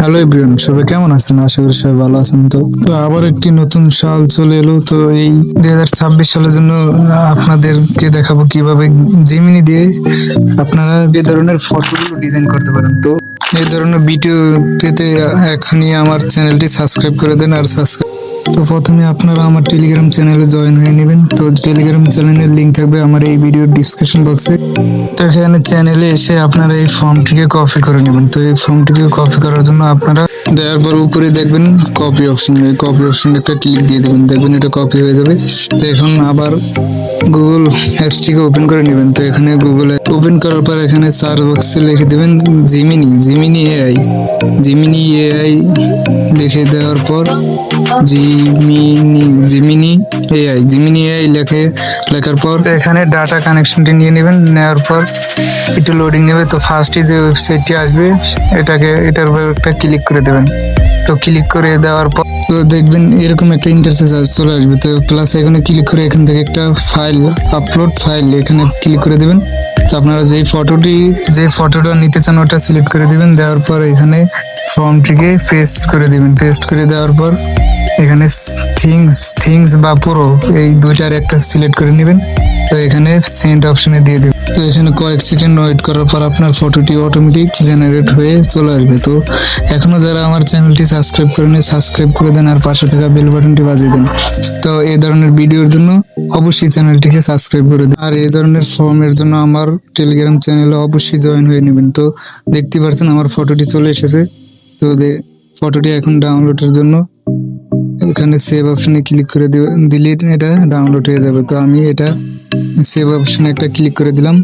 Hello everyone, সবাই কেমন আছেন? আশা করি সবাই ভালো আছেন। তো আবার একটি নতুন সাল চলে এলো। তো এই 2026 সালের জন্য আপনাদেরকে দেখাবো কিভাবে জেমিনি দিয়ে আপনারা যে ধরনের ফটোগুলো ডিজাইন করতে পারেন। তো এই ধরনের ভিডিও পেতে এখনই আমার চ্যানেলটি সাবস্ক্রাইব করে দেন। আর সাবস্ক্রাইব তো প্রথমে আপনারা আমার টেলিগ্রাম চ্যানেলে জয়েন হয়ে নেবেন। তো টেলিগ্রাম চ্যানেলের লিংক থাকবে আমার এই ভিডিওর ডিসক্রিপশন বক্সে। তো এখানে চ্যানেলে এসে আপনারা এই ফর্মটিকে কপি করে নেবেন। তো এই ফর্মটিকে কপি করার জন্য আপনারা দেওয়ার পর উপরে দেখবেন কপি অপশন, এই কপি অপশন একটা ক্লিক দিয়ে দেবেন, দেখবেন এটা কপি হয়ে যাবে। তো এখন আবার গুগল অ্যাপসটিকে ওপেন করে নেবেন। তো এখানে গুগল ওপেন করার পর এখানে সার্চ বক্সে লিখে দেবেন জিমিনি এআই। জিমিনি এআই লিখে দেওয়ার পর জিমিনি এআই লেখার পর এখানে ডাটা কানেকশনটি নিয়ে নেবেন। নেওয়ার পর একটু লোডিং নেবে। তো ফার্স্টে যে ওয়েবসাইটটি আসবে এটার উপর একটা ক্লিক করে দেবেন। তো ক্লিক করে দেওয়ার পর তো দেখবেন এরকম একটা ইন্টারফেস চলে আসবে। তো প্লাস এখানে ক্লিক করে এখান থেকে একটা আপলোড ফাইল এখানে ক্লিক করে দেবেন। তো আপনারা যে ফটোটা নিতে চান ওটা সিলেক্ট করে দিবেন। দেওয়ার পর এখানে ফর্মটিকে পেস্ট করে দিবেন। পেস্ট করে দেওয়ার পর এখানে থিংস বা পুরো এই দুইটার একটা সিলেক্ট করে নেবেন। তো এখানে সেন্ড অপশনে দিয়ে দেবেন। তো এখানে কয়েক সেকেন্ড ওয়েট করার পর আপনার ফটোটি অটোমেটিক জেনারেট হয়ে চলে আসবে। তো এখনো যারা আমার চ্যানেলটি সাবস্ক্রাইব করেনি সাবস্ক্রাইব করে দেন আর পাশে থাকা বেল বাটনটি বাজিয়ে দেন। তো এই ধরনের ভিডিওর জন্য অবশ্যই চ্যানেলটিকে সাবস্ক্রাইব করে দিন। আর এই ধরনের ফর্মের জন্য আমার টেলিগ্রাম চ্যানেলে অবশ্যই জয়েন হয়ে নেবেন। তো দেখতে পাচ্ছেন আমার ফটোটি চলে এসেছে। তো ফটোটি এখন ডাউনলোডের জন্য এখানে সেভ অপশনে ক্লিক করে দিলে এটা ডাউনলোড হয়ে যাবে। তো আমি এটা সেভ অপশনে একটা ক্লিক করে দিলাম।